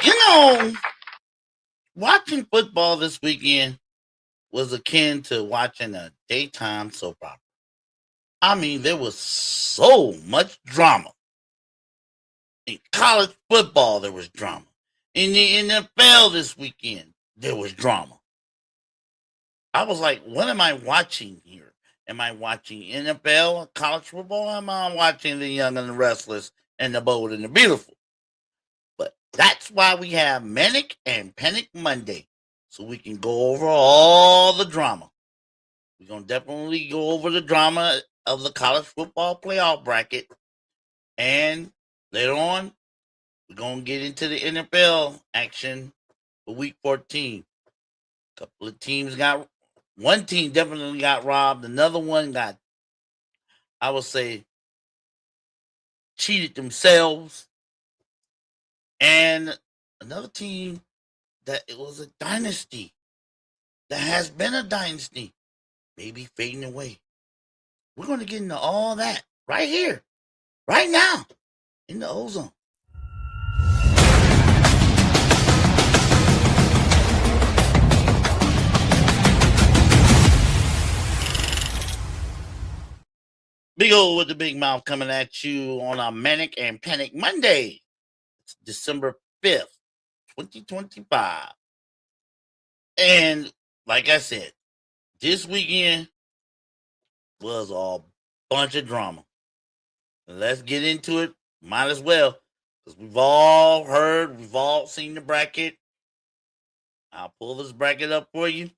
You know, watching football this weekend was akin to watching a daytime soap opera. I mean, there was so much drama. In college football, there was drama. In the NFL this weekend, there was drama. I was like, what am I watching here? Am I watching NFL, college football? Am I watching the young and the restless and the bold and the beautiful? But that's why we have Manic and Panic Monday, so we can go over all the drama. We're going to definitely go over the drama of the college football playoff bracket. And later on, we're going to get into the NFL action for week 14. A couple of teams one team definitely got robbed. Another one got, I would say, cheated themselves. And another team that it was a dynasty, that has been a dynasty, maybe fading away. We're going to get into all that right here, right now, in the ozone. Big O with the big mouth coming at you on a Manic and Panic Monday. It's December 5th, 2025. And like I said, this weekend was a bunch of drama. Let's get into it. Might as well, because we've all heard, we've all seen the bracket. I'll pull this bracket up for you.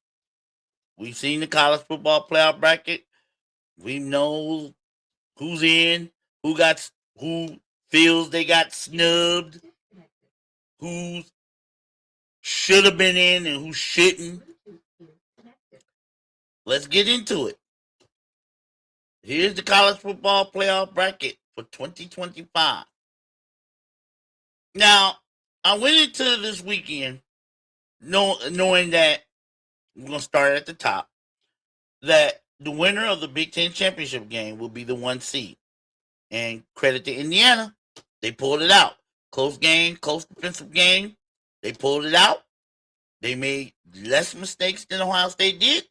We've seen the college football playoff bracket. We know who's in, who feels they got snubbed, who should have been in and who shouldn't. Let's get into it. Here's the college football playoff bracket for 2025. Now, I went into this weekend knowing that we're going to start at the top, that the winner of the Big Ten championship game will be the 1 seed. And credit to Indiana, they pulled it out. Close game, close defensive game. They pulled it out. They made less mistakes than Ohio State did.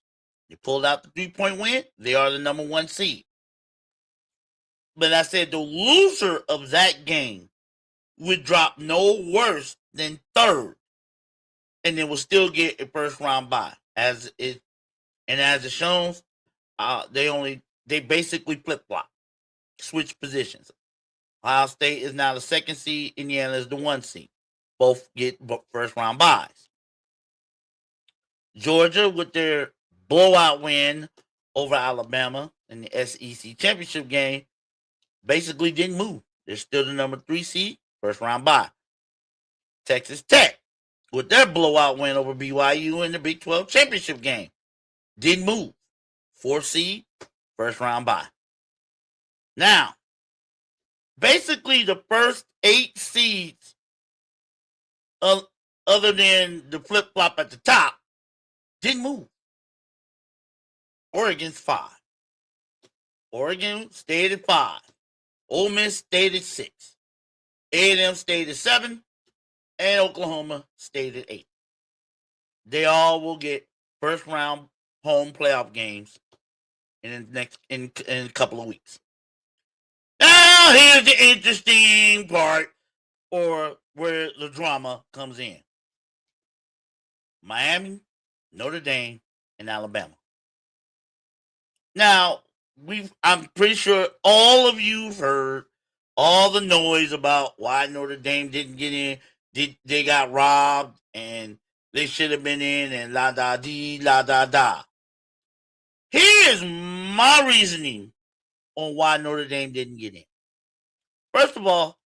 They pulled out the 3-point win. They are the number 1 seed. But I said the loser of that game would drop no worse than third, and then will still get a first round bye. As it shows, they basically flip flop, switch positions. Ohio State is now the 2nd seed. Indiana is the 1 seed. Both get first round byes. Georgia, with their blowout win over Alabama in the SEC championship game, basically didn't move. They're still the number 3 seed, first round bye. Texas Tech, with their blowout win over BYU in the Big 12 championship game, didn't move. 4th seed, first round bye. Now, basically the first 8 seeds, other than the flip-flop at the top, didn't move. Oregon's 5. Oregon stayed at 5. Ole Miss stayed at 6. A&M stayed at 7. And Oklahoma stayed at 8. They all will get first round home playoff games in a couple of weeks. Now here's the interesting part, or where the drama comes in. Miami, Notre Dame, and Alabama. Now, I'm pretty sure all of you've heard all the noise about why Notre Dame didn't get in. They got robbed and they should have been in, and la da dee, la da da. Here's my reasoning on why Notre Dame didn't get in. First of all,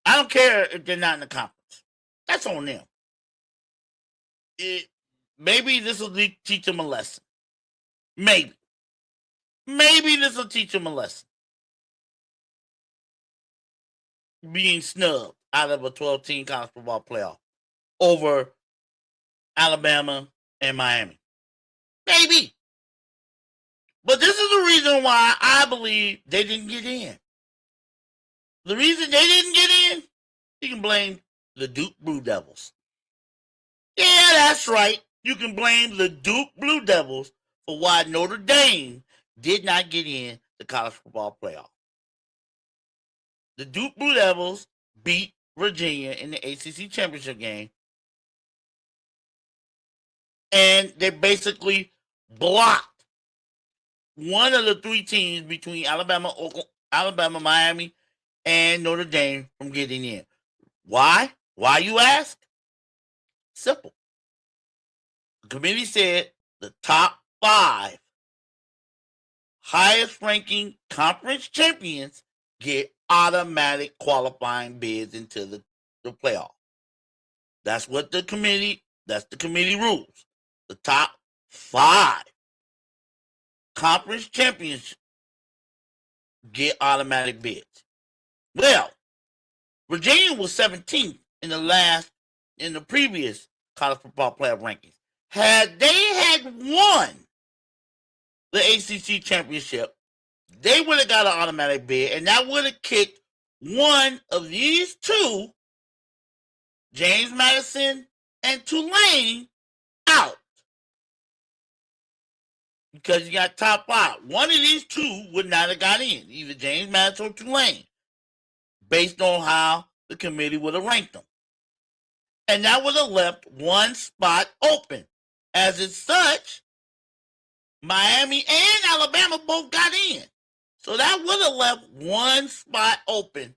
I don't care if they're not in the conference. That's on them. Maybe this will teach them a lesson. Maybe this will teach them a lesson. Being snubbed out of a 12-team college football playoff over Alabama and Miami. Maybe. But this is the reason why I believe they didn't get in. The reason they didn't get in You can blame the Duke Blue Devils. Yeah, that's right. You can blame the Duke Blue Devils for why Notre Dame did not get in the college football playoff. The Duke Blue Devils beat Virginia in the ACC championship game, and they basically blocked one of the three teams between Alabama, Miami, and Notre Dame from getting in. Why? Why, you ask? Simple. The committee said the top 5 highest ranking conference champions get automatic qualifying bids into the playoff. That's the committee rules. The top 5 conference champions get automatic bids. Well, Virginia was 17th in the previous college football playoff rankings. Had they had won the ACC championship, they would have got an automatic bid, and that would have kicked one of these two, James Madison and Tulane, out. Because you got top 5. One of these two would not have got in, either James Madison or Tulane, based on how the committee would have ranked them. And that would have left one spot open. As it's such, Miami and Alabama both got in. So that would have left one spot open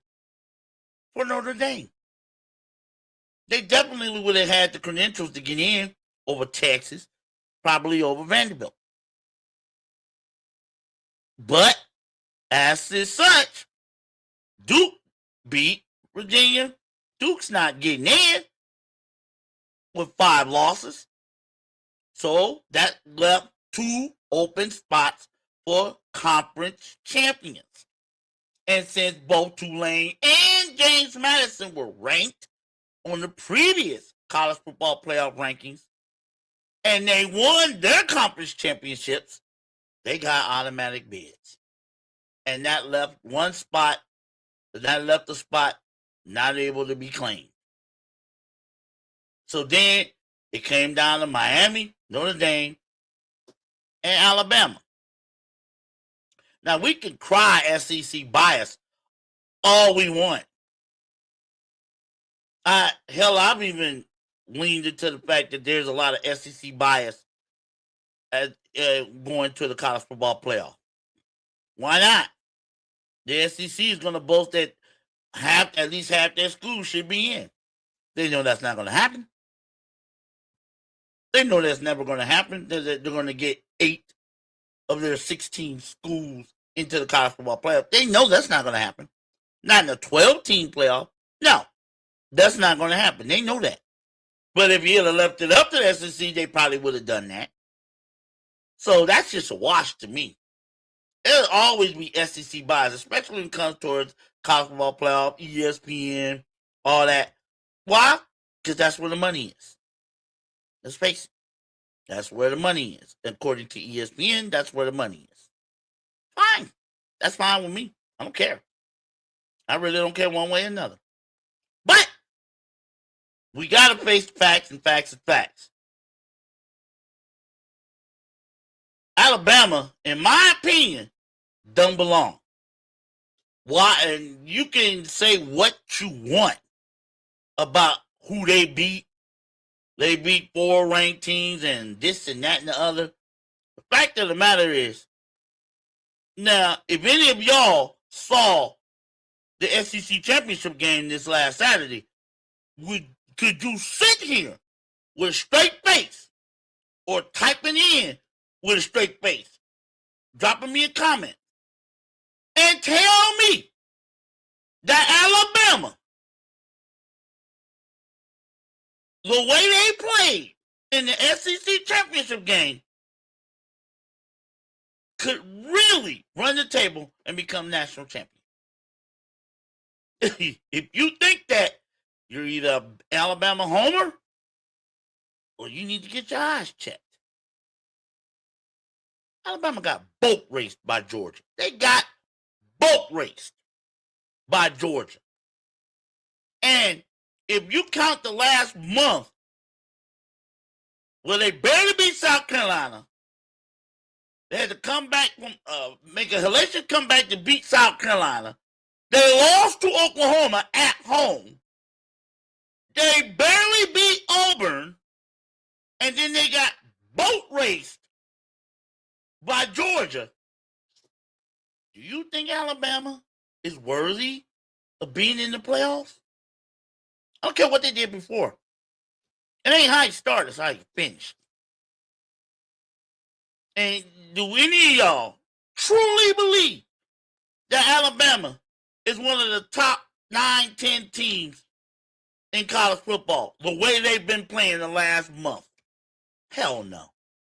for Notre Dame. They definitely would have had the credentials to get in over Texas, probably over Vanderbilt. But as is such, Duke beat Virginia. Duke's not getting in with 5 losses. So that left 2 open spots for conference champions. And since both Tulane and James Madison were ranked on the previous college football playoff rankings, and they won their conference championships, they got automatic bids. And that left one spot, the spot not able to be claimed. So then it came down to Miami, Notre Dame, and Alabama. Now, we can cry SEC bias all we want. I've even leaned into the fact that there's a lot of SEC bias going to the college football playoff. Why not? The SEC is going to boast that at least half their schools should be in. They know that's not going to happen. They know that's never going to happen. They're going to get 8 of their 16 schools into the college football playoff. They know that's not going to happen. Not in a 12-team playoff. No, that's not going to happen. They know that. But if you had left it up to the SEC, they probably would have done that. So that's just a wash to me. There'll always be SEC bias, especially when it comes towards college football playoff, ESPN, all that. Why? Because that's where the money is. Let's face it. That's where the money is. According to ESPN, that's where the money is. Fine. That's fine with me. I don't care. I really don't care one way or another. But we got to face facts, and facts and facts. Alabama, in my opinion, don't belong. Why? And you can say what you want about who they beat. They beat 4 ranked teams and this and that and the other. The fact of the matter is, now, if any of y'all saw the SEC championship game this last Saturday, could you sit here with a straight face or typing in with a straight face, dropping me a comment, and tell me that Alabama, the way they played in the SEC championship game, could really run the table and become national champion? If you think that, you're either Alabama homer or you need to get your eyes checked. Alabama got boat raced by Georgia. They got boat raced by Georgia. And if you count the last month, where they barely beat South Carolina, they had to come back from make a hellacious comeback to beat South Carolina. They lost to Oklahoma at home. They barely beat Auburn, and then they got boat raced by Georgia. Do you think Alabama is worthy of being in the playoffs? I don't care what they did before. It ain't how you start, it's how you finish. And do any of y'all truly believe that Alabama is one of the top 9, 10 teams in college football the way they've been playing the last month? Hell no.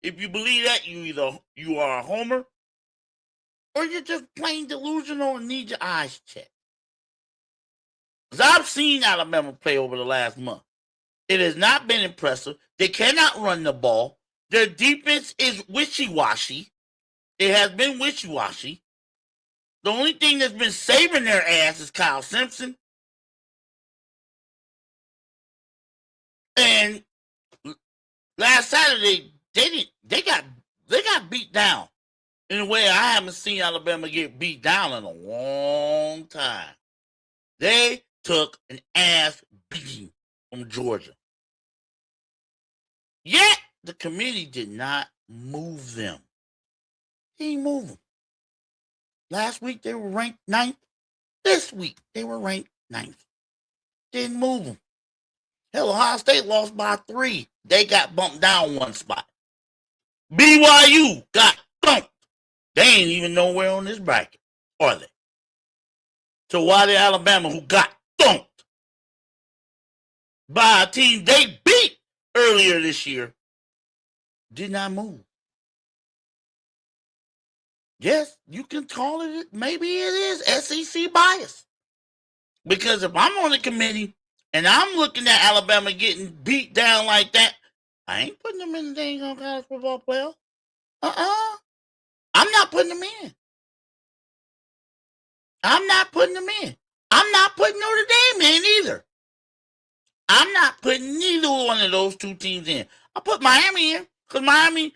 If you believe that, you are a homer or you're just plain delusional and need your eyes checked. Because I've seen Alabama play over the last month. It has not been impressive. They cannot run the ball. Their defense is wishy-washy. It has been wishy-washy. The only thing that's been saving their ass is Kyle Simpson. And last Saturday, they got beat down in a way I haven't seen Alabama get beat down in a long time. They took an ass beating from Georgia. Yet the committee did not move them. They didn't move them. Last week they were ranked 9th. This week they were ranked 9th. Didn't move them. Hell, Ohio State lost by 3. They got bumped down one spot. BYU got thumped. They ain't even nowhere on this bracket, are they? So why did Alabama, who got thumped by a team they beat earlier this year, did not move? Yes, you can call it, maybe it is SEC bias. Because if I'm on the committee and I'm looking at Alabama getting beat down like that, I ain't putting them in the dang on college football playoff. I'm not putting them in. I'm not putting them in. I'm not putting Notre Dame in either. I'm not putting neither one of those two teams in. I put Miami in because Miami,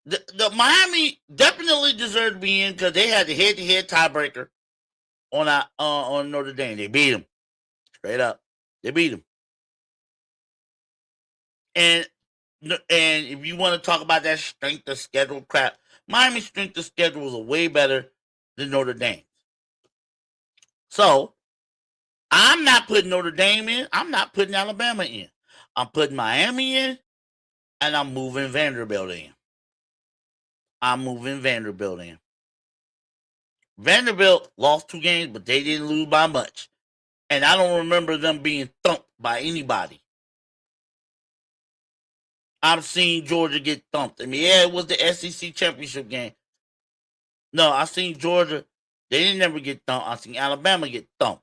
the Miami definitely deserved to be in because they had the head-to-head tiebreaker on Notre Dame. They beat them straight up. They beat them. And if you want to talk about that strength of schedule crap, Miami's strength of schedule is way better than Notre Dame. So I'm not putting Notre Dame in. I'm not putting Alabama in. I'm putting Miami in, and I'm moving Vanderbilt in. Vanderbilt lost 2 games, but they didn't lose by much. And I don't remember them being thumped by anybody. I've seen Georgia get thumped. I mean, yeah, it was the SEC championship game. No, I seen Georgia. They didn't never get thumped. I seen Alabama get thumped.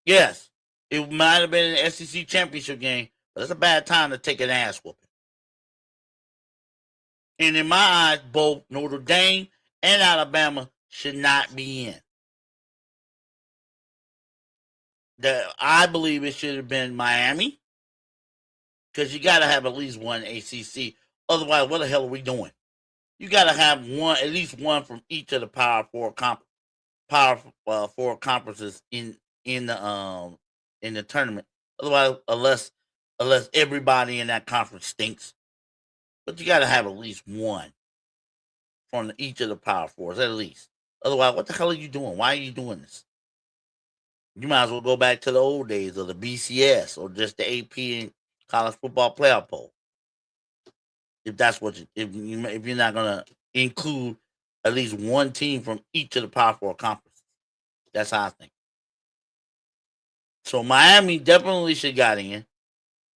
Yes, it might have been an SEC championship game, but it's a bad time to take an ass whooping. And in my eyes, both Notre Dame and Alabama should not be in. I believe it should have been Miami, because you got to have at least one ACC. Otherwise, what the hell are we doing? You got to have at least one from each of the Power Four conferences in the tournament. Otherwise, unless everybody in that conference stinks, but you got to have at least one from each of the Power Fours at least. Otherwise, what the hell are you doing? Why are you doing this? You might as well go back to the old days of the BCS or just the AP and college football playoff poll. If that's what if you're not gonna include at least one team from each of the Power Four conferences, that's how I think. So Miami definitely should got in.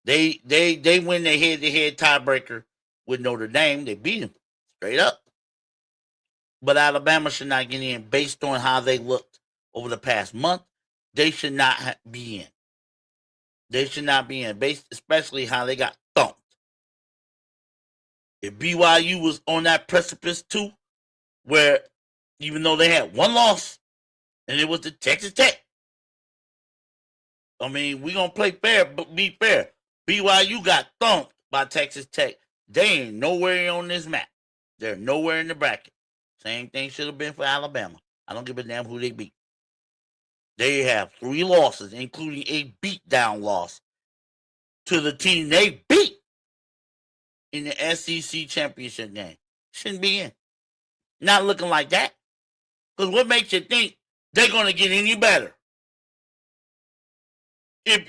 They win their head-to-head tiebreaker with Notre Dame. They beat them straight up. But Alabama should not get in based on how they looked over the past month. They should not be in. They should not be in, especially how they got thumped. If BYU was on that precipice too, where even though they had one loss, and it was the Texas Tech, I mean, we're going to play fair, but be fair. BYU got thumped by Texas Tech. They ain't nowhere on this map. They're nowhere in the bracket. Same thing should have been for Alabama. I don't give a damn who they beat. They have 3 losses, including a beatdown loss to the team they beat in the SEC championship game. Shouldn't be in. Not looking like that. Because what makes you think they're going to get any better? If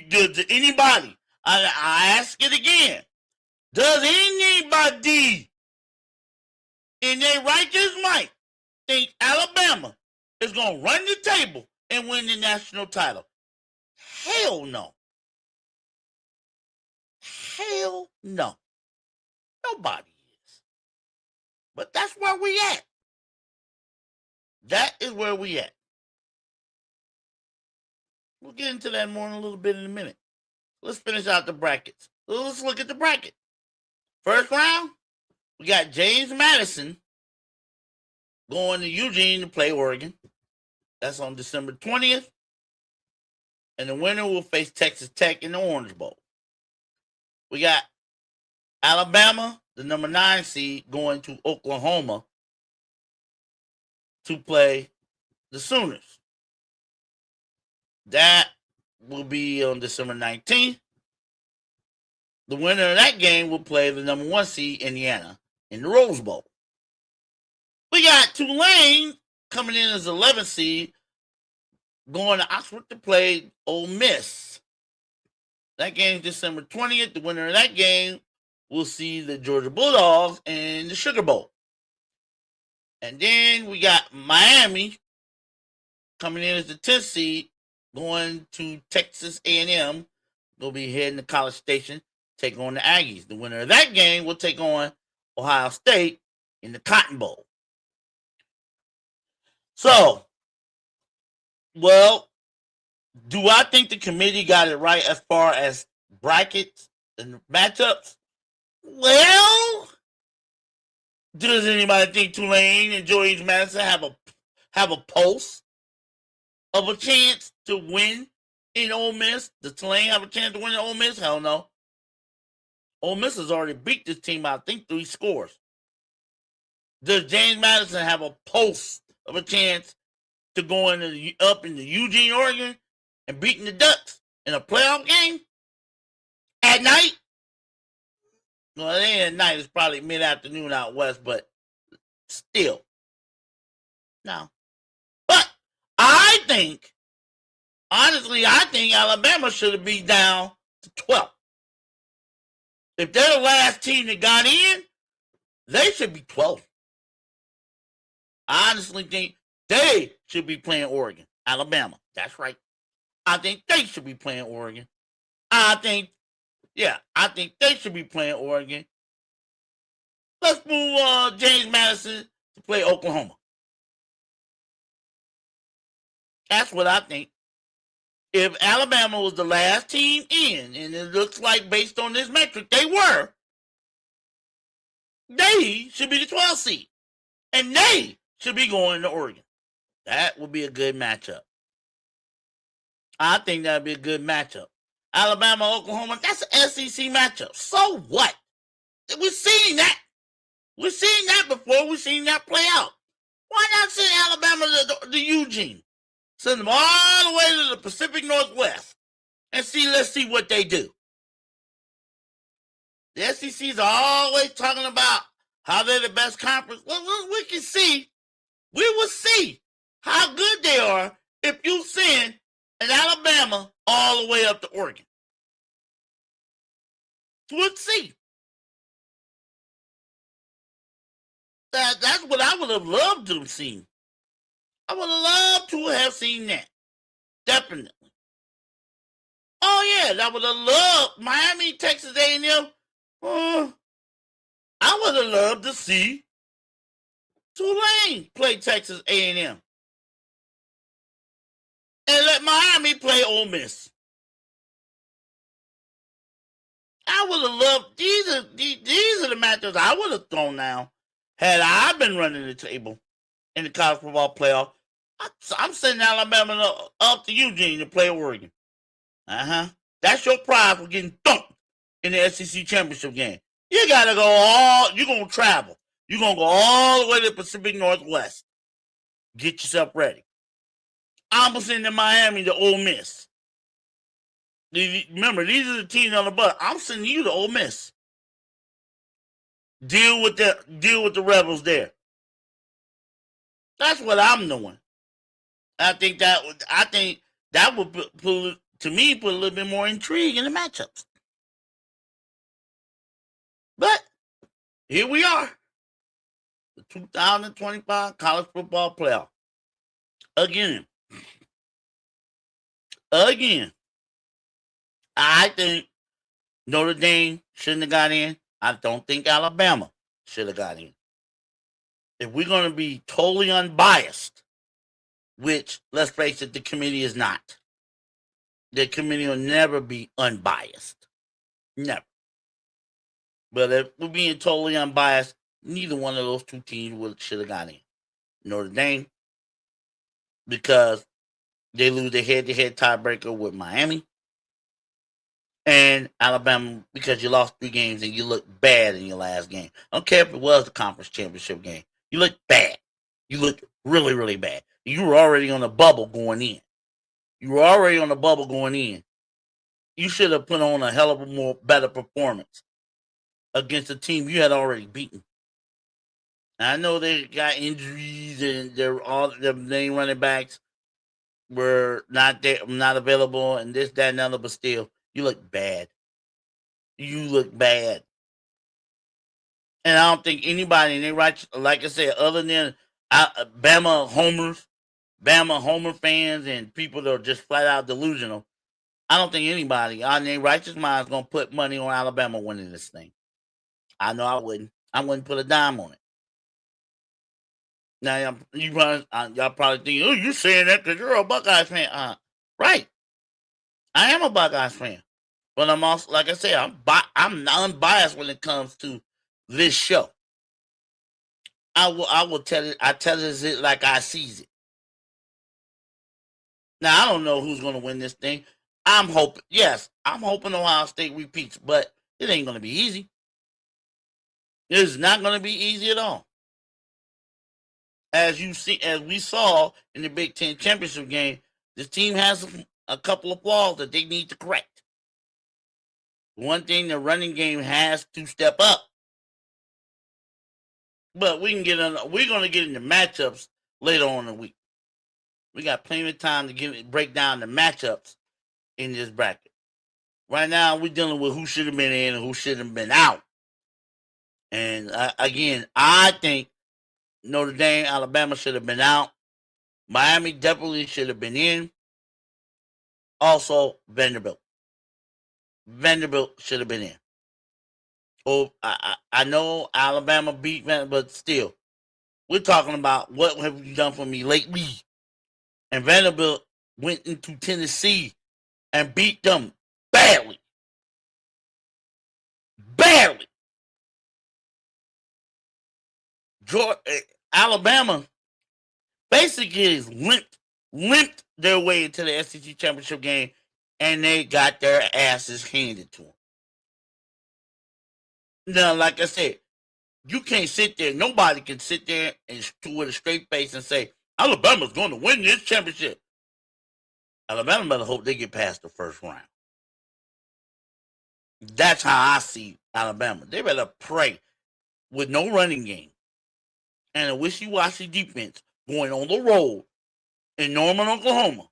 does anybody, I ask it again, does anybody in their righteous mind think Alabama is going to run the table and win the national title? Hell no. Hell no. Nobody is. But that's where we at. That is where we at. We'll get into that more in a little bit in a minute. Let's finish out the brackets. Let's look at the bracket. First round, we got James Madison going to Eugene to play Oregon. That's on December 20th. And the winner will face Texas Tech in the Orange Bowl. We got Alabama, the number 9 seed, going to Oklahoma to play the Sooners. That will be on December 19th. The winner of that game will play the number 1 seed, Indiana, in the Rose Bowl. We got Tulane coming in as 11th seed, going to Oxford to play Ole Miss. That game is December 20th. The winner of that game will see the Georgia Bulldogs in the Sugar Bowl. And then we got Miami coming in as the 10th seed, going to Texas A&M. They'll be heading to College Station, take on the Aggies. The winner of that game will take on Ohio State in the Cotton Bowl. So, well, do I think the committee got it right as far as brackets and matchups? Well, does anybody think Tulane and James Madison have a pulse of a chance to win in Ole Miss? Does Tulane have a chance to win in Ole Miss? Hell no. Ole Miss has already beat this team, I think, 3 scores. Does James Madison have a pulse of a chance to go up into Eugene, Oregon, and beating the Ducks in a playoff game at night? Well, it ain't at night. It's probably mid-afternoon out west, but still. No. But I think, honestly, Alabama should be down to 12. If they're the last team that got in, they should be 12. I honestly think they should be playing Oregon. Alabama. That's right. I think they should be playing Oregon. I think they should be playing Oregon. Let's move James Madison to play Oklahoma. That's what I think. If Alabama was the last team in, and it looks like based on this metric they were, they should be the 12th seed. And they should be going to Oregon. That would be a good matchup. I think that would be a good matchup. Alabama, Oklahoma, that's an SEC matchup. So what? We've seen that. We've seen that before. We've seen that play out. Why not send Alabama to Eugene? Send them all the way to the Pacific Northwest and let's see what they do. The SEC's always talking about how they're the best conference. Well, we can see. We will see how good they are if you send an Alabama all the way up to Oregon. We'll see. That's what I would have loved to have seen. I would have loved to have seen that. Definitely. Oh, yeah, I would have loved Miami, Texas A&M. I would have loved to see Tulane play Texas A&M. And let Miami play Ole Miss. I would have loved, these are the matchups I would have thrown now had I been running the table in the college football playoff. I'm sending Alabama up to Eugene to play Oregon. That's your prize for getting thumped in the SEC championship game. You're going to travel. You're going to go all the way to the Pacific Northwest. Get yourself ready. I'm sending Miami to Ole Miss. Remember, these are the teams on the bus. I'm sending you to Ole Miss. Deal with the Rebels there. That's what I'm doing. I think that would put a little bit more intrigue in the matchups. But here we are, the 2025 college football playoff. Again, I think Notre Dame shouldn't have got in. I don't think Alabama should have got in. If we're going to be totally unbiased, which, let's face it, the committee is not. The committee will never be unbiased. Never. But if we're being totally unbiased, neither one of those two teams should have got in. Notre Dame, because they lose their head-to-head tiebreaker with Miami. And Alabama, because you lost 3 games and you looked bad in your last game. I don't care if it was the conference championship game. You looked bad. You looked really, really bad. You were already on the bubble going in. You should have put on a hell of a better performance against a team you had already beaten. I know they got injuries and their main running backs were not there, not available, and this, that, and other. But still, you look bad. And I don't think anybody in their right, like I said, other than Bama Homer fans, and people that are just flat out delusional. I don't think anybody on their righteous mind is going to put money on Alabama winning this thing. I know I wouldn't. I wouldn't put a dime on it. Now, y'all probably think, oh, you're saying that because you're a Buckeyes fan. Right. I am a Buckeyes fan. But I'm also, like I said, I'm unbiased when it comes to this show. I will tell it. I tell it like I sees it. Now, I don't know who's going to win this thing. I'm hoping Ohio State repeats, but it ain't going to be easy. It's not going to be easy at all. As we saw in the Big Ten championship game, this team has a couple of flaws that they need to correct. One thing, the running game has to step up. But we're going to get into matchups later on in the week. We got plenty of time to break down the matchups in this bracket. Right now, we're dealing with who should have been in and who should have been out. And again, I think Notre Dame, Alabama should have been out. Miami definitely should have been in. Also, Vanderbilt. Vanderbilt should have been in. Oh, I know Alabama beat Vanderbilt, but still, we're talking about what have you done for me lately. And Vanderbilt went into Tennessee and beat them badly. Badly. Alabama basically is limped their way into the SEC championship game, and they got their asses handed to them. Now, like I said, you can't sit there. Nobody can sit there and with a straight face and say Alabama's going to win this championship. Alabama better hope they get past the first round. That's how I see Alabama. They better pray with no running game and a wishy-washy defense going on the road in Norman, Oklahoma.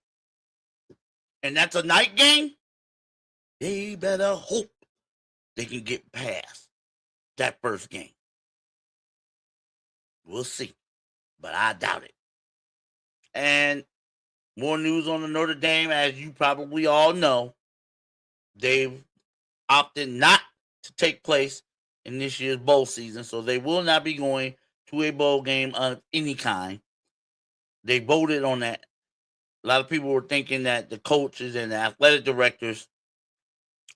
And that's a night game. They better hope they can get past that first game. We'll see. But I doubt it. And more news on the Notre Dame, as you probably all know. They've opted not to take place in this year's bowl season, so they will not be going to a bowl game of any kind. They voted on that. A lot of people were thinking that the coaches and the athletic directors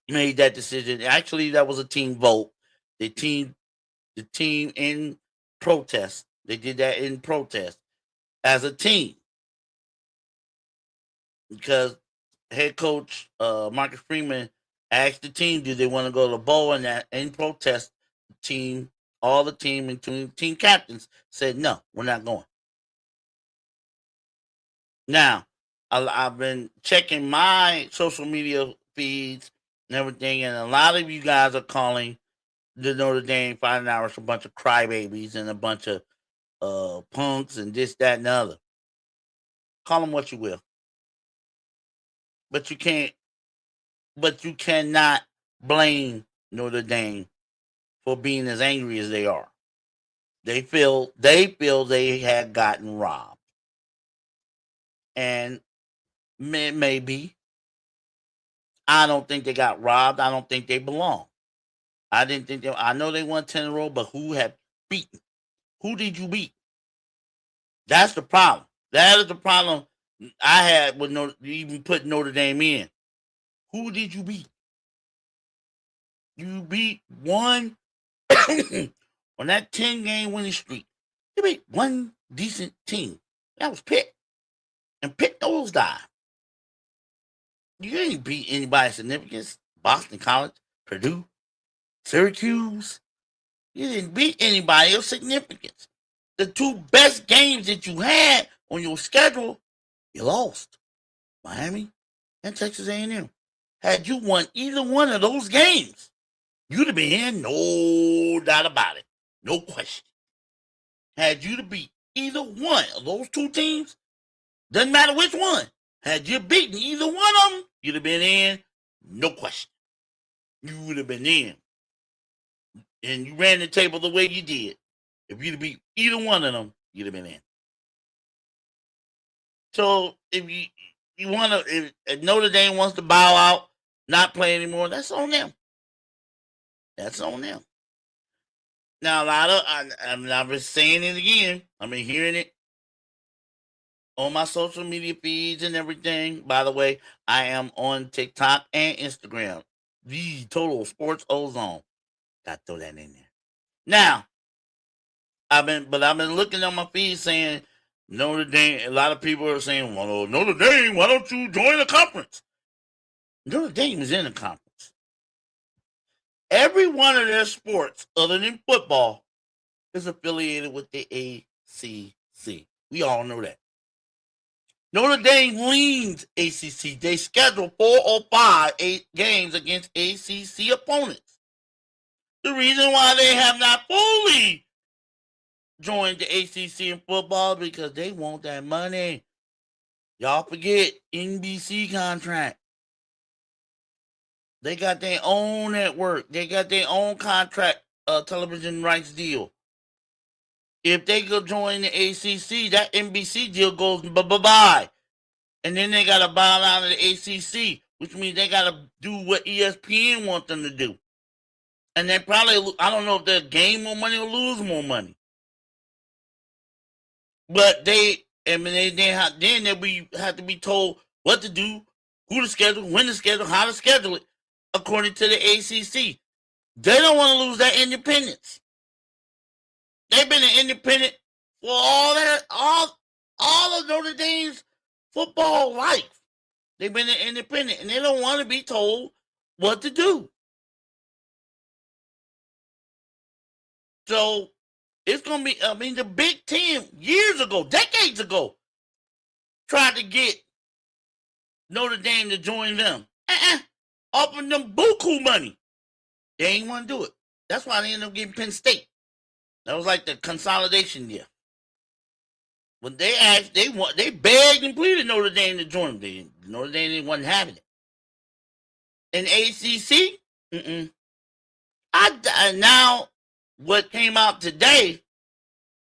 made that decision. Actually, that was a team vote. The team in protest. They did that in protest as a team. Because head coach Marcus Freeman asked the team, do they want to go to the bowl, and that in protest, all the team, including team captains, said no, we're not going. Now, I've been checking my social media feeds and everything, and a lot of you guys are calling the Notre Dame Fighting Irish a bunch of crybabies and a bunch of punks and this, that, and the other. Call them what you will, but you can't. But you cannot blame Notre Dame for being as angry as they are. They feel they had gotten robbed, and maybe I don't think they got robbed. I don't think they belong. I didn't think they. I know they won 10 in a row, but who have beaten? Who did you beat? That's the problem. That is the problem I had with even put Notre Dame in. Who did you beat? You beat one on that 10-game winning streak. You beat one decent team. That was Pitt. And Pitt knows that. You didn't beat anybody of significance. Boston College, Purdue, Syracuse. You didn't beat anybody of significance. The two best games that you had on your schedule, you lost. Miami and Texas A&M. Had you won either one of those games, you'd have been in, no doubt about it. No question. Had you to beat either one of those two teams, doesn't matter which one, had you beaten either one of them, you'd have been in, no question. You would have been in. And you ran the table the way you did. If you'd have beat either one of them, you'd have been in. So if you want to, if Notre Dame wants to bow out, not play anymore, that's on them. That's on them. Now, a lot of, I've been saying it again. I've been hearing it on my social media feeds and everything. By the way, I am on TikTok and Instagram. The Total Sports Ozone. Got to throw that in there. Now, I've been looking on my feed saying Notre Dame. A lot of people are saying, well, Notre Dame, why don't you join a conference? Notre Dame is in a conference. Every one of their sports, other than football, is affiliated with the ACC. We all know that. Notre Dame leans ACC. They schedule 4 or 5 games against ACC opponents. The reason why they have not fully joined the ACC in football is because they want that money. Y'all forget NBC contract. They got their own network. They got their own contract, television rights deal. If they go join the ACC, that NBC deal goes bye-bye. And then they got to bow out of the ACC, which means they got to do what ESPN wants them to do. And they probably, I don't know if they'll gain more money or lose more money. But they have to be told what to do, who to schedule, when to schedule, how to schedule it, according to the ACC. They don't want to lose that independence. They've been an independent for all of Notre Dame's football life. They've been an independent, and they don't want to be told what to do. So it's going to be, the Big Ten years ago, decades ago, tried to get Notre Dame to join them. Offering them buku money. They ain't want to do it. That's why they ended up getting Penn State. That was like the consolidation year. When they asked, they begged and pleaded Notre Dame to join them. Notre Dame wasn't having it. And ACC, now what came out today,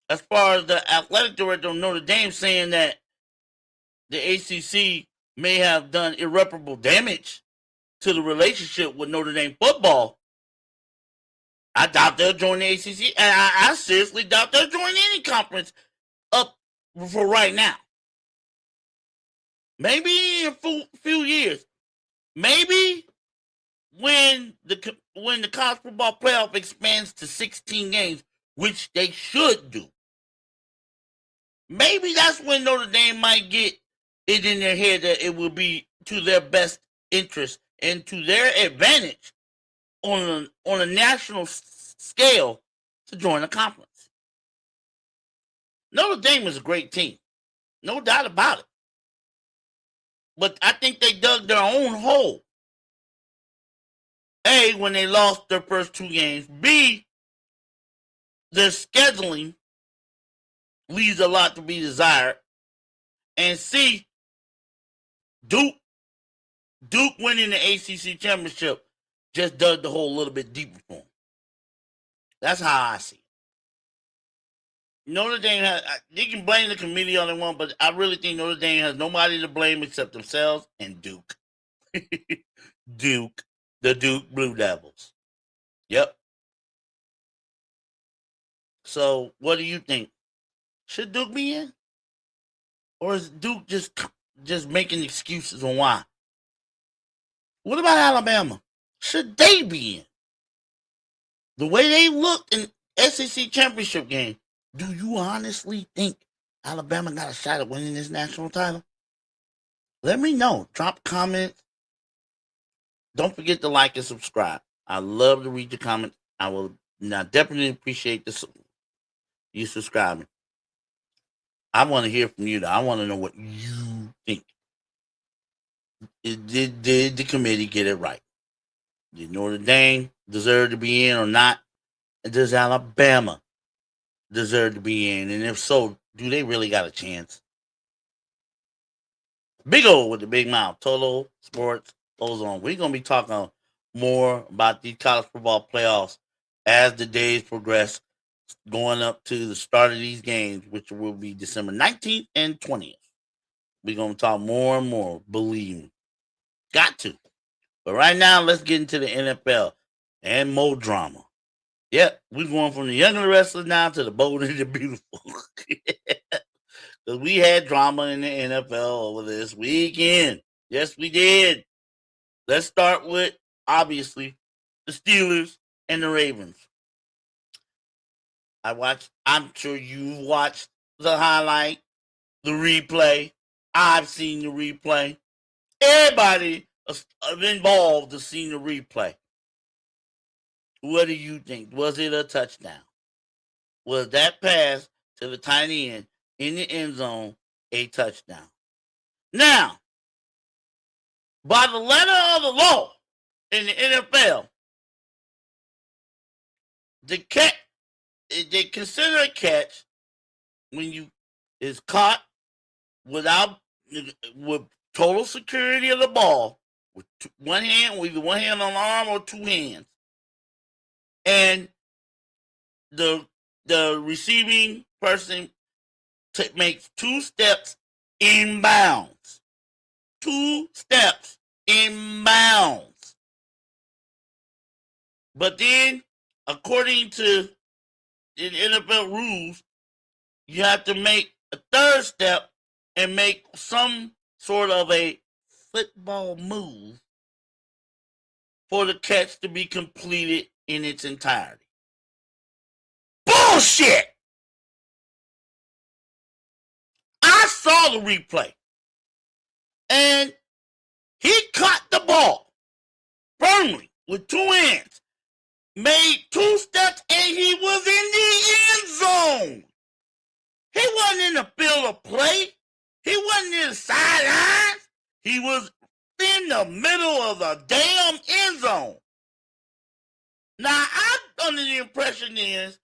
as far as the athletic director of Notre Dame saying that the ACC may have done irreparable damage to the relationship with Notre Dame football, I doubt they'll join the ACC, and I seriously doubt they'll join any conference up for right now. Maybe in a few years. Maybe when the college football playoff expands to 16 games, which they should do. Maybe that's when Notre Dame might get it in their head that it will be into their best interest and to their advantage on a national scale to join the conference. Notre Dame is a great team, no doubt about it. But I think they dug their own hole. A, when they lost their first two games. B, their scheduling leaves a lot to be desired. And C, Duke winning the ACC championship just dug the hole a little bit deeper for them. That's how I see it. Notre Dame has, they can blame the committee on the one, but I really think Notre Dame has nobody to blame except themselves and Duke. Duke, the Duke Blue Devils. Yep. So, what do you think? Should Duke be in? Or is Duke just making excuses on why? What about Alabama? Should they be in? The way they looked in SEC championship game, do you honestly think Alabama got a shot at winning this national title? Let me know. Drop comments. Don't forget to like and subscribe. I love to read your comments. I definitely appreciate you subscribing. I want to hear from you, though. I want to know what you think. Did the committee get it right? Did Notre Dame deserve to be in or not? And does Alabama deserve to be in? And if so, do they really got a chance? Big O with the big mouth. Total Sports Ozone. We're going to be talking more about these college football playoffs as the days progress, going up to the start of these games, which will be December 19th and 20th. We're going to talk more and more, believe me. Got to. But right now, let's get into the NFL and more drama. Yep, we're going from the young and the restless now to the bold and the beautiful. Because we had drama in the NFL over this weekend. Yes, we did. Let's start with, obviously, the Steelers and the Ravens. I'm sure you watched the highlight, the replay. I've seen the replay. Everybody involved has seen the replay. What do you think? Was it a touchdown? Was that pass to the tight end in the end zone a touchdown? Now, by the letter of the law in the NFL, they consider a catch when you is caught with total security of the ball with one hand, with either one hand on the arm or two hands, and the receiving person makes 2 steps inbounds. 2 steps inbounds. But then, according to the NFL rules, you have to make a 3rd step and make some sort of a football move for the catch to be completed in its entirety. Bullshit! I saw the replay. And he caught the ball firmly with 2 hands, made 2 steps, and he was in the end zone. He wasn't in the field of play. He wasn't in the sidelines. He was in the middle of the damn end zone. Now, I'm under the impression is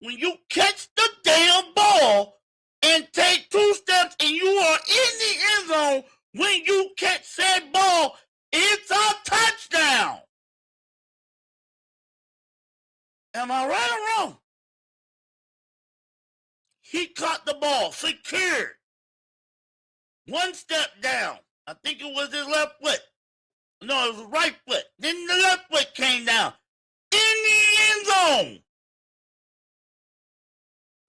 when you catch the damn ball and take 2 steps and you are in the end zone, when you catch said ball, it's a touchdown. Am I right or wrong? He caught the ball, secured. 1 step down. I think it was his left foot. No, it was his right foot. Then the left foot came down. In the end zone.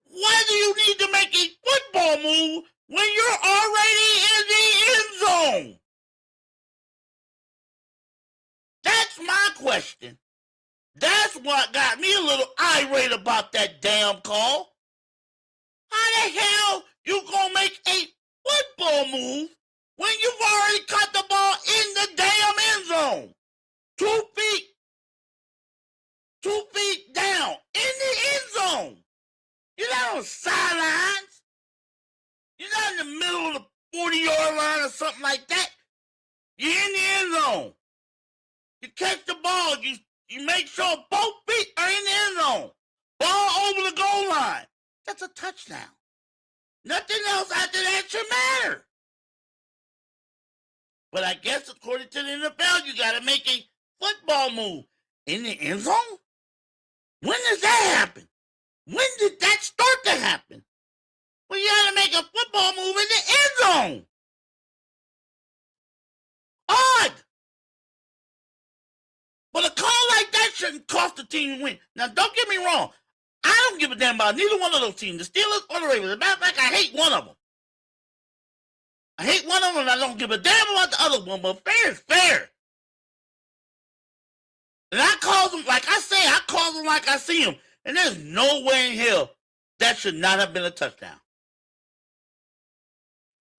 Why do you need to make a football move when you're already in the end zone? That's my question. That's what got me a little irate about that damn call. How the hell you gonna make a football move when you've already caught the ball in the damn end zone? 2 feet down in the end zone. You're not on sidelines. You're not in the middle of the 40-yard line or something like that. You're in the end zone. You catch the ball. You make sure both feet are in the end zone. Ball over the goal line. That's a touchdown. Nothing else after that should matter. But I guess according to the NFL, you got to make a football move in the end zone. When does that happen? When did that start to happen? Well, you got to make a football move in the end zone. Odd. But a call like that shouldn't cost the team to win. Now, don't get me wrong. I don't give a damn about neither one of those teams, the Steelers or the Ravens. As a matter of fact, I hate one of them. I hate one of them, and I don't give a damn about the other one, but fair is fair. And I call them, like I say, I call them like I see them. And there's no way in hell that should not have been a touchdown.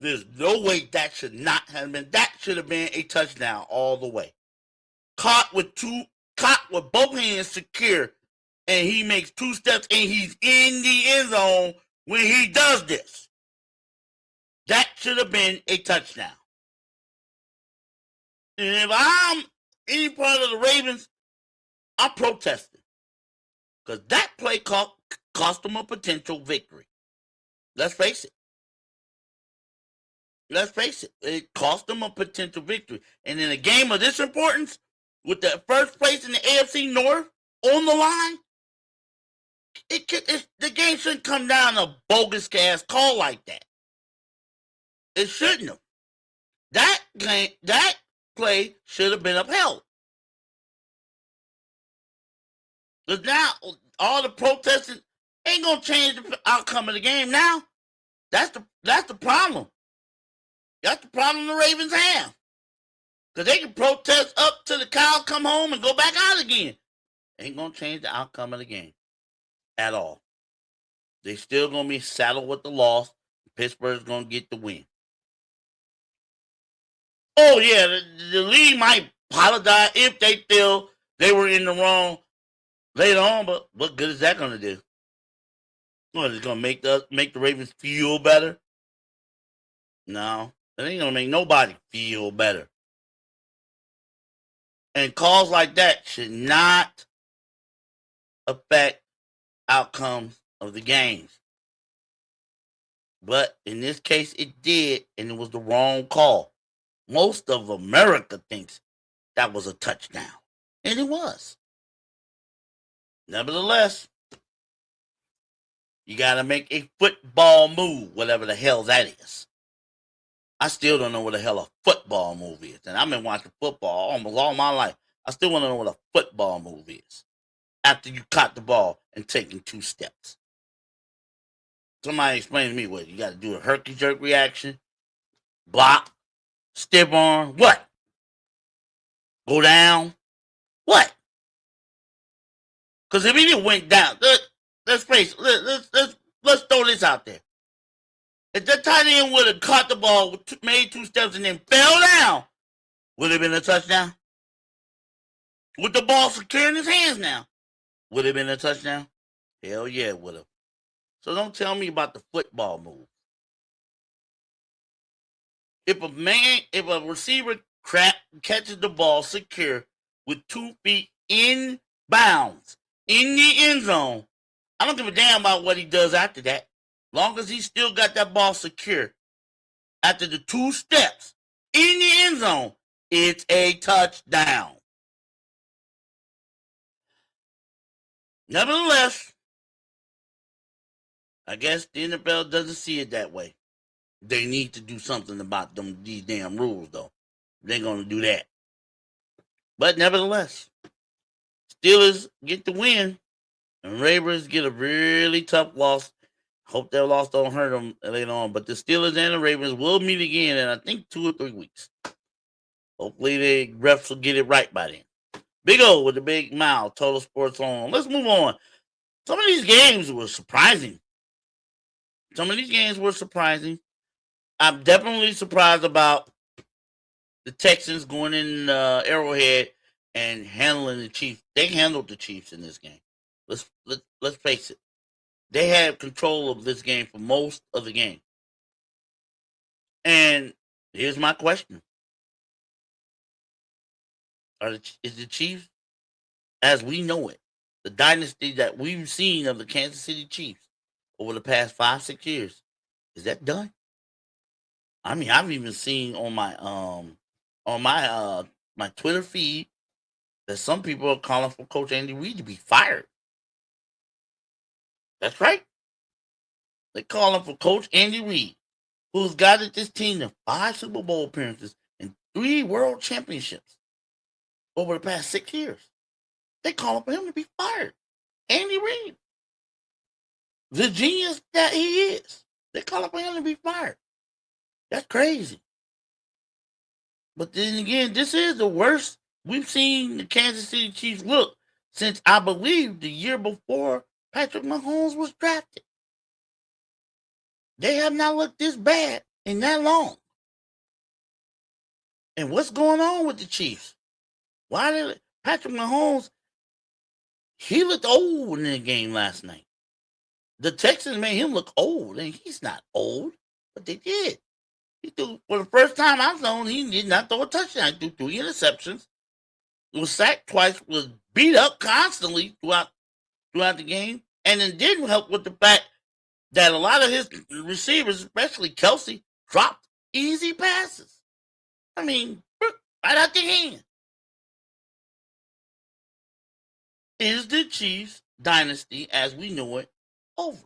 There's no way that should not have been. That should have been a touchdown all the way. Caught with both hands secure, and he makes 2 steps, and he's in the end zone when he does this. That should have been a touchdown. And if I'm any part of the Ravens, I'm protesting. Because that play cost them a potential victory. Let's face it. Let's face it. It cost them a potential victory. And in a game of this importance, with the first place in the AFC North on the line, the game shouldn't come down to a bogus-ass call like that. It shouldn't have. That play should have been upheld. Because now all the protesting ain't gonna change the outcome of the game. Now, that's the problem. That's the problem the Ravens have. Because they can protest up till the cows come home and go back out again. Ain't gonna change the outcome of the game at all. They still gonna be saddled with the loss. Pittsburgh's gonna get the win. Oh yeah, the league might apologize if they feel they were in the wrong later on, but what good is that going to do? What, is it going to make the Ravens feel better? No, it ain't going to make nobody feel better. And calls like that should not affect outcomes of the games. But in this case, it did, and it was the wrong call. Most of America thinks that was a touchdown, and it was. Nevertheless, you got to make a football move, whatever the hell that is. I still don't know what the hell a football move is. And I've been watching football almost all my life. I still want to know what a football move is. After you caught the ball and taking 2 steps. Somebody explain to me what you got to do, a herky-jerk reaction, block, stiff arm, what? Go down, what? Because if he didn't went down, let's face it, let's throw this out there. If the tight end would have caught the ball, made 2 steps, and then fell down, would it have been a touchdown? With the ball secure in his hands now, would it have been a touchdown? Hell yeah, it would have. So don't tell me about the football move. If a receiver catches the ball secure with 2 feet in bounds in the end zone, I don't give a damn about what he does after that. Long as he still got that ball secure after the 2 steps in the end zone, it's a touchdown. Nevertheless, I guess the NFL doesn't see it that way. They need to do something about these damn rules, though. They're going to do that. But nevertheless, Steelers get the win, and Ravens get a really tough loss. Hope that loss don't hurt them later on. But the Steelers and the Ravens will meet again in, I think, 2 or 3 weeks. Hopefully the refs will get it right by then. Big O with the big mouth, Total Sports On. Let's move on. Some of these games were surprising. I'm definitely surprised about the Texans going in Arrowhead and handling the Chiefs. They handled the Chiefs in this game. Let's face it. They had control of this game for most of the game. And here's my question: is the Chiefs, as we know it, the dynasty that we've seen of the Kansas City Chiefs over the past 5-6 years, is that done? I mean, I've even seen on my Twitter feed that some people are calling for Coach Andy Reid to be fired. That's right. They're calling for Coach Andy Reid, who's guided this team to 5 Super Bowl appearances and 3 World Championships over the past 6 years. They calling for him to be fired. Andy Reid, the genius that he is, they're calling for him to be fired. That's crazy. But then again, this is the worst we've seen the Kansas City Chiefs look since, I believe, the year before Patrick Mahomes was drafted. They have not looked this bad in that long. And what's going on with the Chiefs? Why did Patrick Mahomes, he looked old in the game last night. The Texans made him look old, and he's not old, but they did. He threw, for the first time I've known, he did not throw a touchdown. He threw 3 interceptions. Was sacked twice, was beat up constantly throughout the game, and it didn't help with the fact that a lot of his receivers, especially Kelsey, dropped easy passes. I mean, right out the hand. Is the Chiefs dynasty, as we know it, over?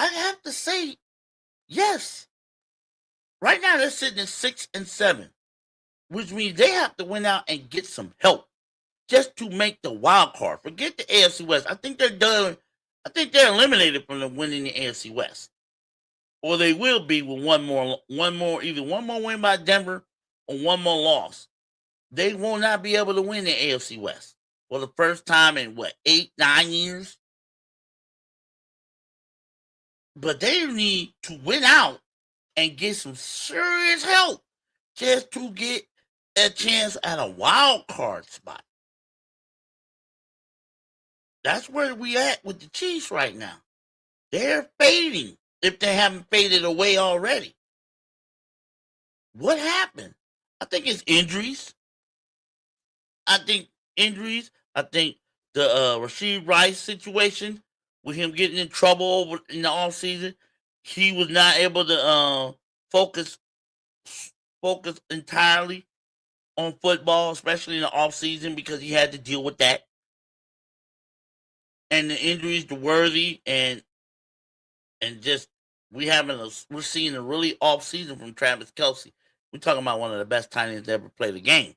I have to say yes. Right now they're sitting at 6-7, which means they have to win out and get some help just to make the wild card. Forget the AFC West. I think they're done. I think they're eliminated from the winning the AFC West, or they will be with either one more win by Denver or one more loss. They will not be able to win the AFC West for the first time in 8-9 years. But they need to win out and get some serious help just to get a chance at a wild card spot. That's where we at with the Chiefs right now. They're fading if they haven't faded away already. What happened? I think it's injuries. I think the Rasheed Rice situation with him getting in trouble in the offseason, he was not able to focus entirely on football, especially in the offseason, because he had to deal with that. And the injuries to Worthy and just we're seeing a really off season from Travis Kelsey. We're talking about one of the best tight ends to ever play the game.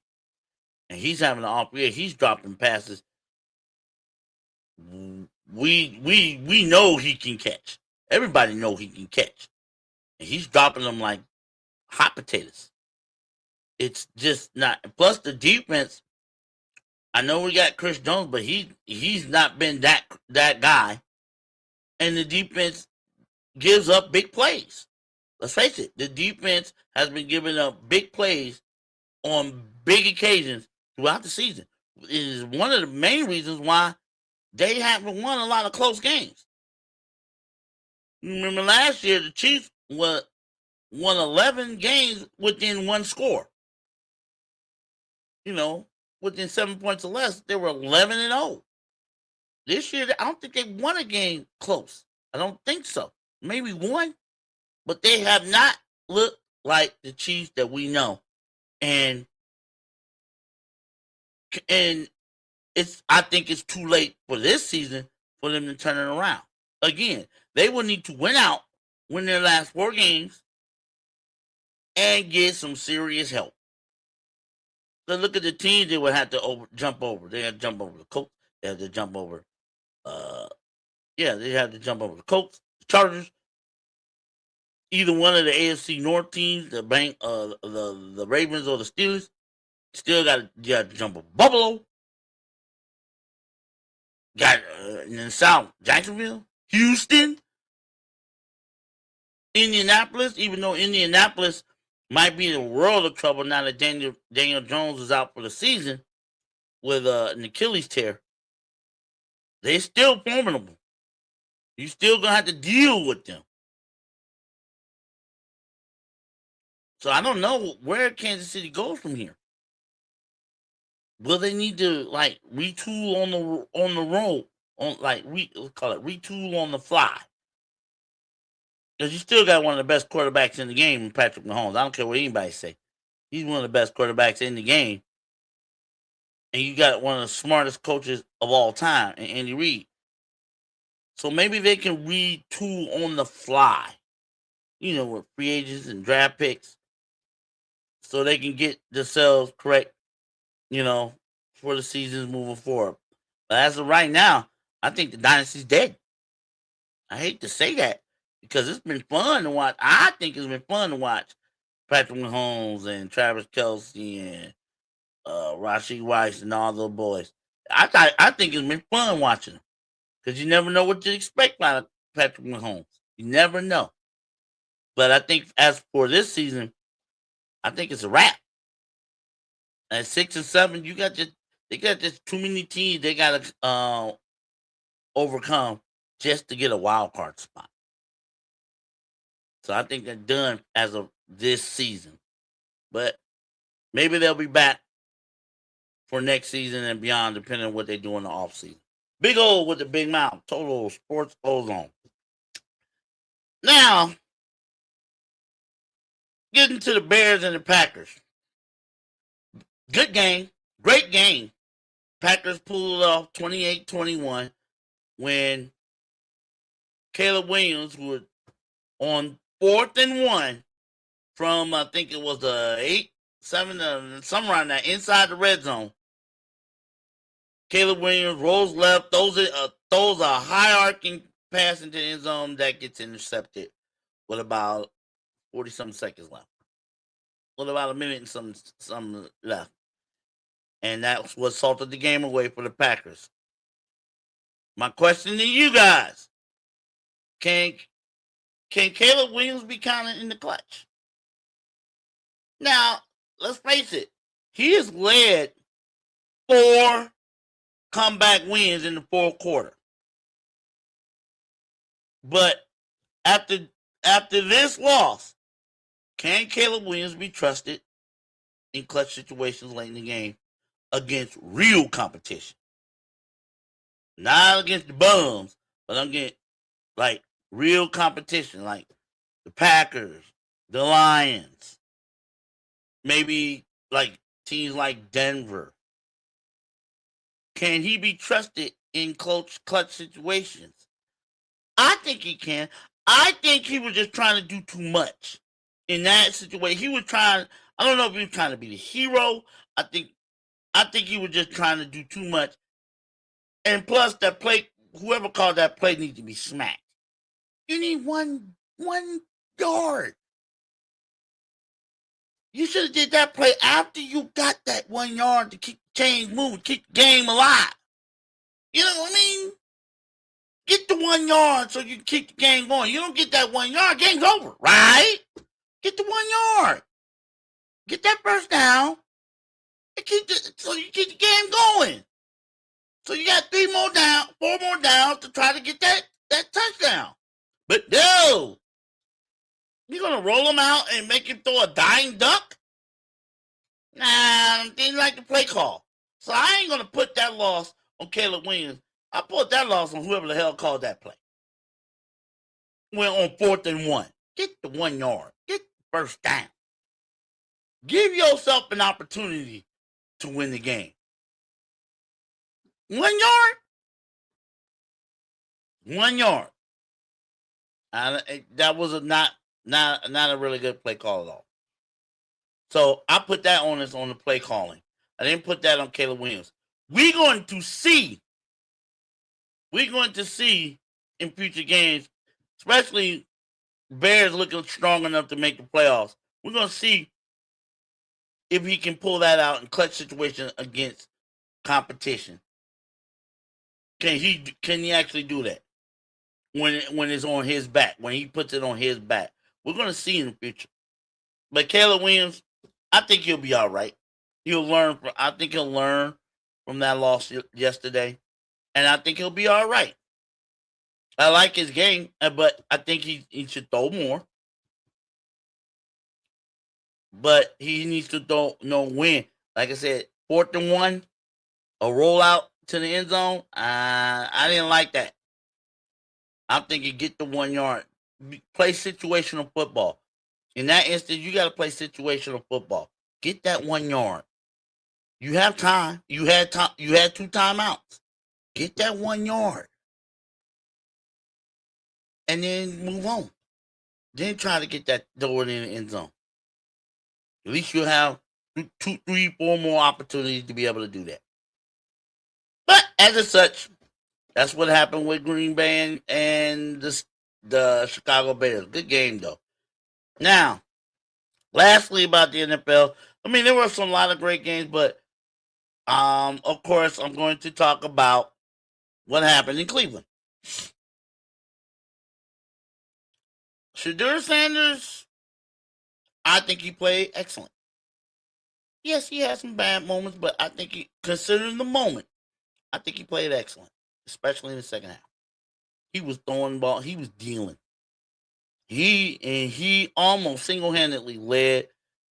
And he's having an off year. He's dropping passes. We know he can catch. Everybody know he can catch. And he's dropping them like hot potatoes. It's just not. Plus the defense. I know we got Chris Jones, but he's not been that guy. And the defense gives up big plays. Let's face it, the defense has been giving up big plays on big occasions throughout the season. It is one of the main reasons why they haven't won a lot of close games. Remember last year, the Chiefs won 11 games within one score. Within 7 points or less, they were 11-0. This year, I don't think they won a game close. I don't think so. Maybe one, but they have not looked like the Chiefs that we know. And I think it's too late for this season for them to turn it around. Again, they will need to win their last 4 games, and get some serious help. So look at the teams they would have to jump over. They had to jump over the Colts. They had to jump over. They had to jump over the Colts, the Chargers, either one of the AFC North teams, the Ravens or the Steelers. Still got to jump over Buffalo. Got in the South, Jacksonville, Houston. Indianapolis, even though Indianapolis might be in a world of trouble now that Daniel Jones is out for the season with an Achilles tear, they're still formidable. You still gonna have to deal with them. So I don't know where Kansas City goes from here. Will they need to like retool on the road on like let's call it retool on the fly? Because you still got one of the best quarterbacks in the game, Patrick Mahomes. I don't care what anybody say. He's one of the best quarterbacks in the game. And you got one of the smartest coaches of all time in Andy Reid. So maybe they can retool on the fly, with free agents and draft picks, so they can get themselves correct, for the seasons moving forward. But as of right now, I think the dynasty's dead. I hate to say that because it's been fun to watch. I think it's been fun to watch Patrick Mahomes and Travis Kelce and Rashee Rice and all those boys. I think it's been fun watching them because you never know what to expect out of Patrick Mahomes. You never know. But I think as for this season, I think it's a wrap. At 6 and 7, they got just too many teams they got to overcome just to get a wild card spot. So I think they're done as of this season. But maybe they'll be back for next season and beyond, depending on what they do in the offseason. Big O with the big mouth. Total Sports Ozone. Now, getting to the Bears and the Packers. Good game. Great game. Packers pulled it off 28-21 when Caleb Williams was on 4th and 1 from, I think it was 8, 7, somewhere around that, inside the red zone. Caleb Williams rolls left, throws a high-arcing pass into the end zone that gets intercepted with about 40-something seconds left. With about a minute and some left. And that's what salted the game away for the Packers. My question to you guys, can Caleb Williams be counted in the clutch? Now, let's face it, he has led 4 comeback wins in the fourth quarter. But after this loss, can Caleb Williams be trusted in clutch situations late in the game against real competition? Not against the bums, but against like real competition, like the Packers, the Lions, maybe like teams like Denver. Can he be trusted in clutch situations? I think he can. I think he was just trying to do too much in that situation. He was trying. I don't know if he was trying to be the hero. I think he was just trying to do too much. And plus, that play, whoever called that play needs to be smacked. You need one yard. You should have did that play after you got that 1 yard to keep the chains moving, keep the game alive. You know what I mean? Get the 1 yard so you can keep the game going. You don't get that 1 yard, game's over, right? Get the 1 yard. Get that first down. And so you keep the game going. So you got 4 more downs to try to get that touchdown. But no. You're going to roll him out and make him throw a dying duck? Nah, I didn't like the play call. So I ain't going to put that loss on Caleb Williams. I put that loss on whoever the hell called that play. Went on 4th and 1. Get the 1 yard. Get the first down. Give yourself an opportunity to win the game. 1 yard? 1 yard. That was not a really good play call at all. So I put that on us on the play calling. I didn't put that on Caleb Williams. We're going to see in future games, especially Bears looking strong enough to make the playoffs. We're going to see if he can pull that out in clutch situations against competition. Can he actually do that when it's on his back, when he puts it on his back, We're going to see in the future. But Caleb Williams, I think he'll be all right. I think he'll learn from that loss yesterday, and I think he'll be all right. I like his game, but I think he should throw more. But he needs to know when. Like I said, 4th and 1, a rollout to the end zone. I didn't like that. I'm thinking get the 1 yard. Play situational football. In that instance, you got to play situational football. Get that 1 yard. You have time. You had time. You had 2 timeouts. Get that 1 yard, and then move on. Then try to get that door in the end zone. At least you'll have 2, 3, 4 more opportunities to be able to do that. But as of such, that's what happened with Green Bay and the Chicago Bears. Good game though. Now, lastly about the NFL, I mean there were a lot of great games, but of course I'm going to talk about what happened in Cleveland. Shedeur Sanders, I think he played excellent. Yes, he had some bad moments, but I think considering the moment, I think he played excellent, especially in the second half. He was throwing the ball, he was dealing. He almost single-handedly led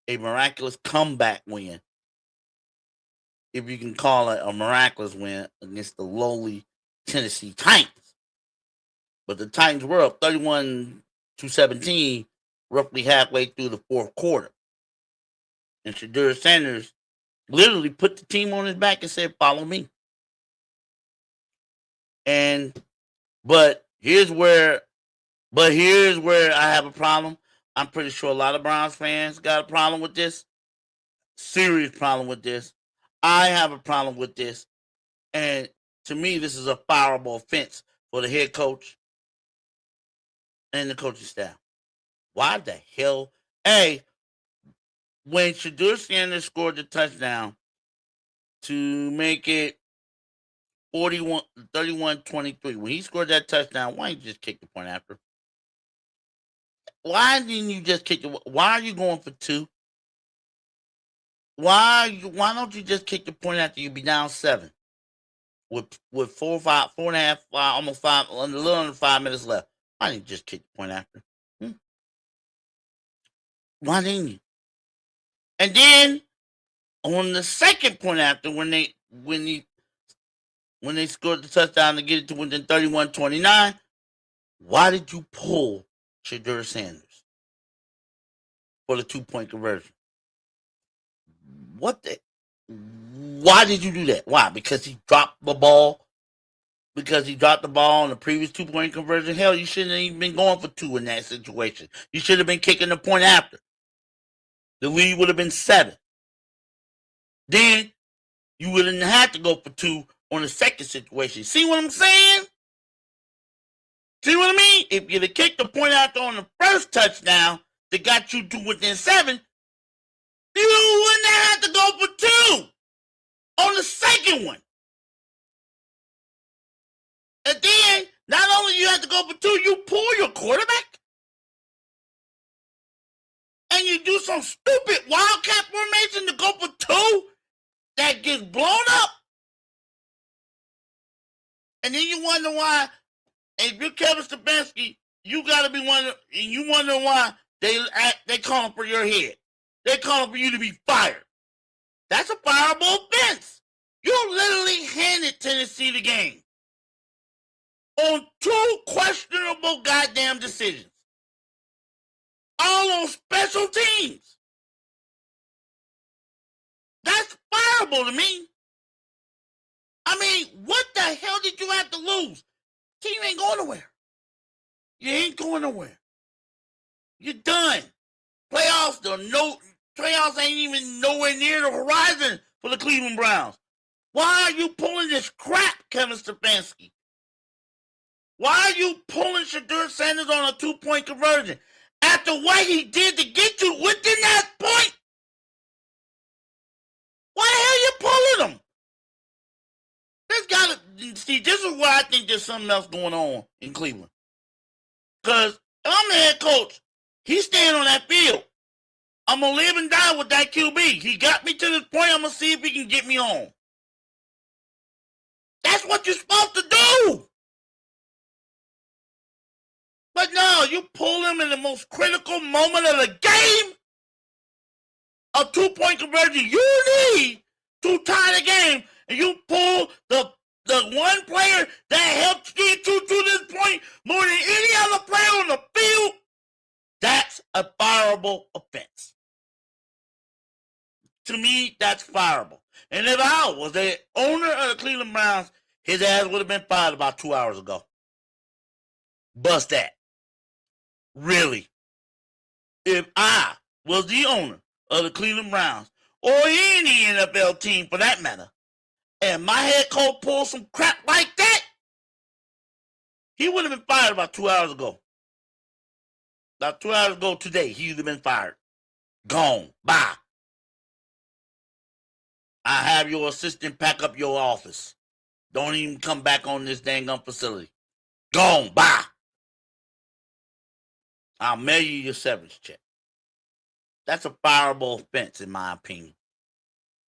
a miraculous comeback win, if you can call it a miraculous win, against the lowly Tennessee Titans. But the Titans were up 31-17, roughly halfway through the fourth quarter. And Shedeur Sanders literally put the team on his back and said, "Follow me." But here's where I have a problem. I'm pretty sure a lot of Browns fans got a problem with this. Serious problem with this. I have a problem with this. And to me, this is a fireable offense for the head coach and the coaching staff. Why the hell? Hey, when Shedeur Sanders scored the touchdown to make it 31-23, when he scored that touchdown, why didn't you just kick the point after? Why didn't you just kick the? Why are you going for 2? Why don't you just kick the point after you be down 7 with 4.5, almost 5, a little under 5 minutes left? Why didn't you just kick the point after? Why didn't you? And then on the second point after, when they scored the touchdown to get it to within 31-29, why did you pull Shedeur Sanders for the 2-point conversion? Why did you do that? Why? Because he dropped the ball? Because he dropped the ball on the previous 2-point conversion? Hell, you shouldn't have even been going for 2 in that situation. You should have been kicking the point after. The lead would have been 7. Then you wouldn't have to go for 2 on the second situation. See what I'm saying? See what I mean? If you'd have kicked the point after on the first touchdown that got you to within 7, you wouldn't have to go for 2 on the second one. And then, not only you have to go for 2, you pull your quarterback. And you do some stupid wildcat formation to go for 2 that gets blown up. And then you wonder why, if you're Kevin Stefanski, you got to be wondering, and you wonder why they calling for your head. They calling for you to be fired. That's a fireable offense. You literally handed Tennessee the game on 2 questionable goddamn decisions, all on special teams. That's fireable to me. I mean, what the hell did you have to lose? Team ain't going nowhere. You ain't going nowhere. You're done. Playoffs ain't even nowhere near the horizon for the Cleveland Browns. Why are you pulling this crap, Kevin Stefanski? Why are you pulling Shedeur Sanders on a 2-point conversion after what he did to get you within that point? Why the hell are you pulling him? This is where I think there's something else going on in Cleveland. Because I'm the head coach. He's staying on that field. I'm going to live and die with that QB. He got me to this point. I'm going to see if he can get me home. That's what you're supposed to do. But no, you pull him in the most critical moment of the game. A 2-point conversion you need to tie the game. And you pull the one player that helped get you to this point more than any other player on the field. That's a fireable offense. To me, that's fireable. And if I was the owner of the Cleveland Browns, his ass would have been fired about 2 hours ago. Bust that. Really. If I was the owner of the Cleveland Browns, or any NFL team for that matter, and my head coach pulled some crap like that, he would have been fired about 2 hours ago. About 2 hours ago today, he would have been fired. Gone. Bye. I have your assistant pack up your office. Don't even come back on this dang gun facility. Gone. Bye. I'll mail you your severance check. That's a fireable offense, in my opinion.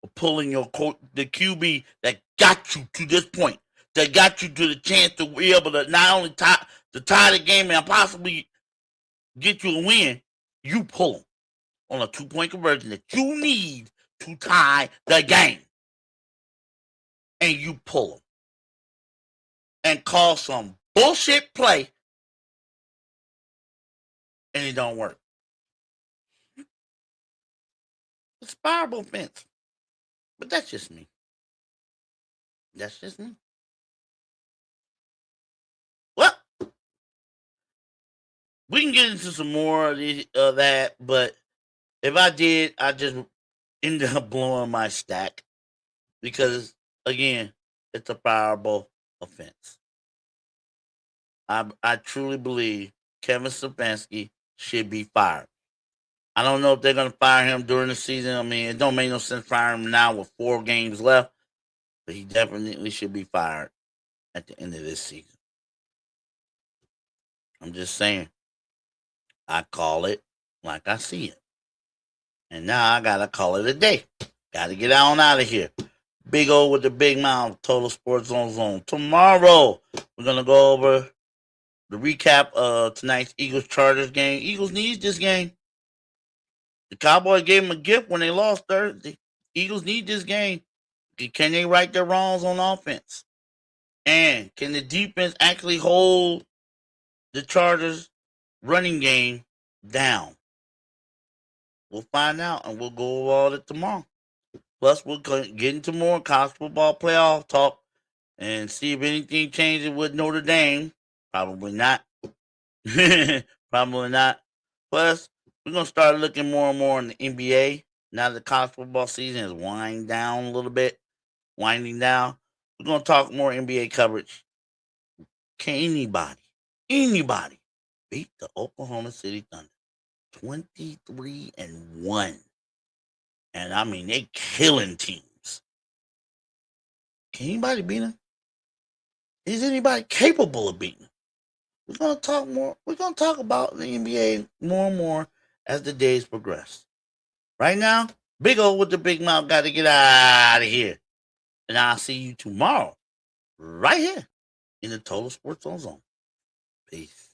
For pulling the QB that got you to this point, that got you to the chance to be able to not only tie the game and possibly get you a win, you pull him on a 2-point conversion that you need to tie the game. And you pull him. And call some bullshit play. And it don't work. It's a fireable offense. But that's just me. That's just me. Well, we can get into some more of that, but if I did, I just ended up blowing my stack because, again, it's a fireable offense. I truly believe Kevin Stefanski should be fired. I don't know if they're going to fire him during the season. I mean, it don't make no sense firing him now with 4 games left, but he definitely should be fired at the end of this season. I'm just saying. I call it like I see it. And now I got to call it a day. Got to get on out of here. Big O with the big mouth, Total Sports Zone. Tomorrow, we're going to go over the recap of tonight's Eagles-Chargers game. Eagles need this game. The Cowboys gave them a gift when they lost Thursday. Eagles need this game. Can they right their wrongs on offense? And can the defense actually hold the Chargers running game down? We'll find out, and we'll go over all that tomorrow. Plus, we'll get into more college football playoff talk and see if anything changes with Notre Dame. Probably not. Probably not. Plus, we're going to start looking more and more in the NBA. Now the college football season is winding down a little bit. Winding down. We're going to talk more NBA coverage. Can anybody beat the Oklahoma City Thunder? 23-1. And I mean, they killing teams. Can anybody beat them? Is anybody capable of beating them? We're going to talk more. We're going to talk about the NBA more and more as the days progress. Right now, Big O with the big mouth got to get out of here. And I'll see you tomorrow right here in the Total Sports Zone. Peace.